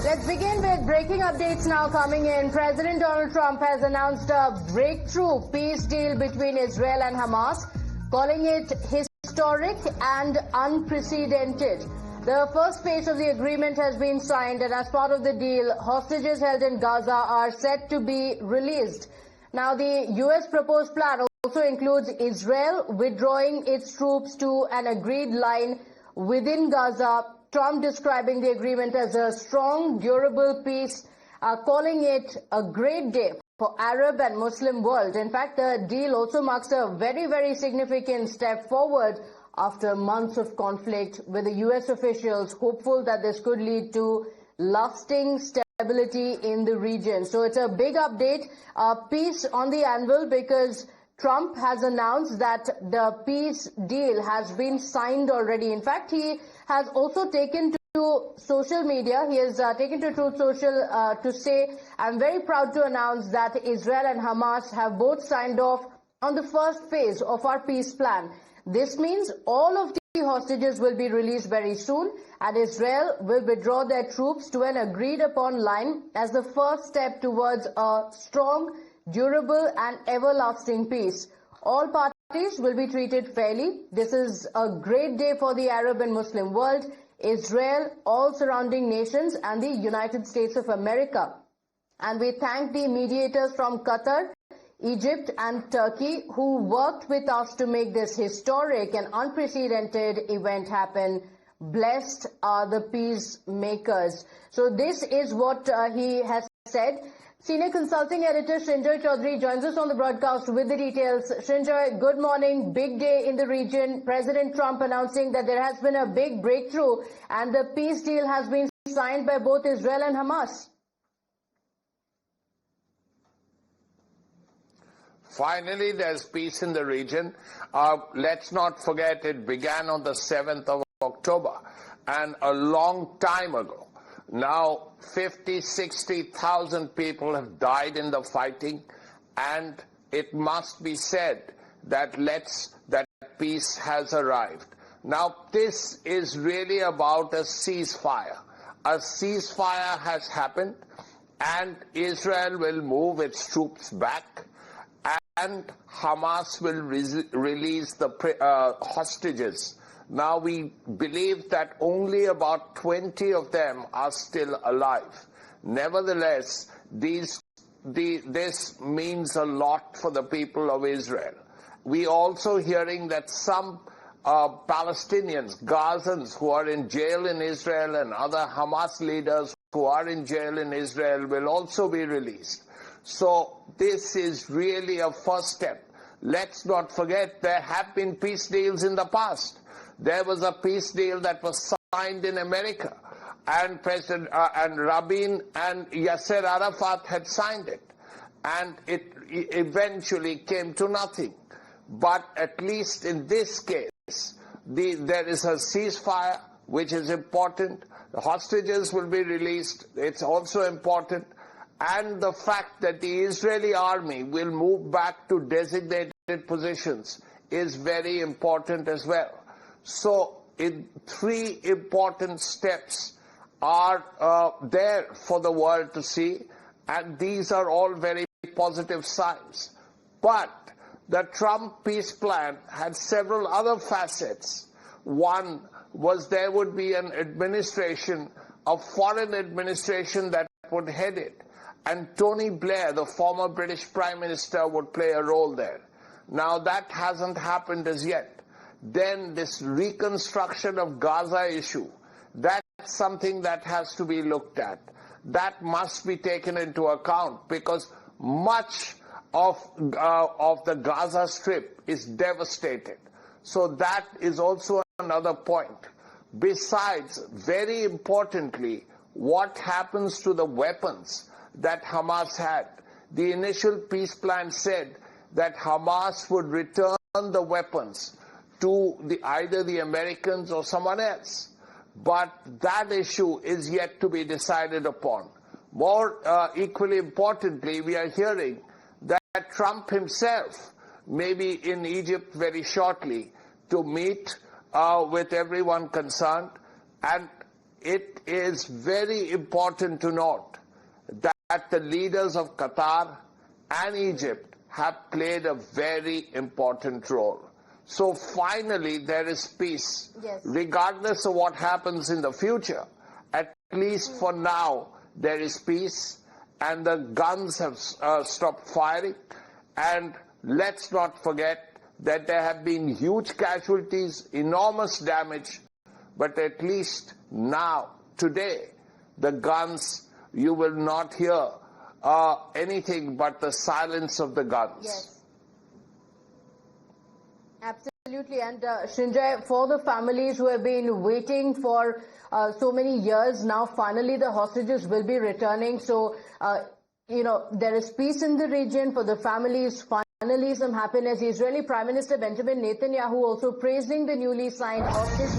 Let's begin with breaking updates now coming in. President Donald Trump has announced a breakthrough peace deal between Israel and Hamas, calling it historic and unprecedented. The first phase of the agreement has been signed, and as part of the deal, hostages held in Gaza are set to be released. Now, the U.S. proposed plan also includes Israel withdrawing its troops to an agreed line within Gaza. Trump describing the agreement as a strong, durable peace, calling it a great day for Arab and Muslim world. In fact, the deal also marks a very, very significant step forward after months of conflict, with the U.S. officials hopeful that this could lead to lasting stability in the region. So it's a big update, peace on the anvil, because Trump has announced that the peace deal has been signed already. In fact, he has also taken to social media. He has taken to Truth Social to say, "I'm very proud to announce that Israel and Hamas have both signed off on the first phase of our peace plan. This means all of the hostages will be released very soon, and Israel will withdraw their troops to an agreed upon line as the first step towards a strong, durable and everlasting peace. All parties will be treated fairly. This is a great day for the Arab and Muslim world, Israel, all surrounding nations and the United States of America. And we thank the mediators from Qatar, Egypt and Turkey who worked with us to make this historic and unprecedented event happen. Blessed are the peacemakers." So this is what he has said. Senior Consulting Editor Srinjoy Chaudhary joins us on the broadcast with the details. Srinjoy, good morning. Big day in the region. President Trump announcing that there has been a big breakthrough and the peace deal has been signed by both Israel and Hamas. Finally, there's peace in the region. Let's not forget it began on the 7th of October, and a long time ago. Now, 60,000 people have died in the fighting, and it must be said that peace has arrived. Now, this is really about a ceasefire. A ceasefire has happened, and Israel will move its troops back, and Hamas will release the hostages. Now, we believe that only about 20 of them are still alive. Nevertheless, this means a lot for the people of Israel. We also hearing that some Palestinians, Gazans who are in jail in Israel, and other Hamas leaders who are in jail in Israel will also be released. So this is really a first step. Let's not forget there have been peace deals in the past. There was a peace deal that was signed in America, and and Rabin and Yasser Arafat had signed it, and it eventually came to nothing. But at least in this case, there is a ceasefire, which is important. The hostages will be released. It's also important. And the fact that the Israeli army will move back to designated positions is very important as well. So, three important steps are there for the world to see, and these are all very positive signs. But the Trump peace plan had several other facets. One was there would be an administration, a foreign administration that would head it. And Tony Blair, the former British Prime Minister, would play a role there. Now, that hasn't happened as yet. Then this reconstruction of Gaza issue, that's something that has to be looked at. That must be taken into account, because much of the Gaza Strip is devastated. So that is also another point. Besides, very importantly, what happens to the weapons that Hamas had? The initial peace plan said that Hamas would return the weapons to either the Americans or someone else. But that issue is yet to be decided upon. More equally importantly, we are hearing that Trump himself may be in Egypt very shortly to meet with everyone concerned, and it is very important to note that the leaders of Qatar and Egypt have played a very important role. So finally there is peace. Yes. Regardless of what happens in the future, at least for now there is peace, and the guns have stopped firing. And let's not forget that there have been huge casualties, enormous damage, but at least now, today, the guns, you will not hear anything but the silence of the guns. Yes. Absolutely. And Srinjay, for the families who have been waiting for so many years, now finally the hostages will be returning. So, there is peace in the region for the families. Finally, some happiness. Israeli Prime Minister Benjamin Netanyahu also praising the newly signed hostage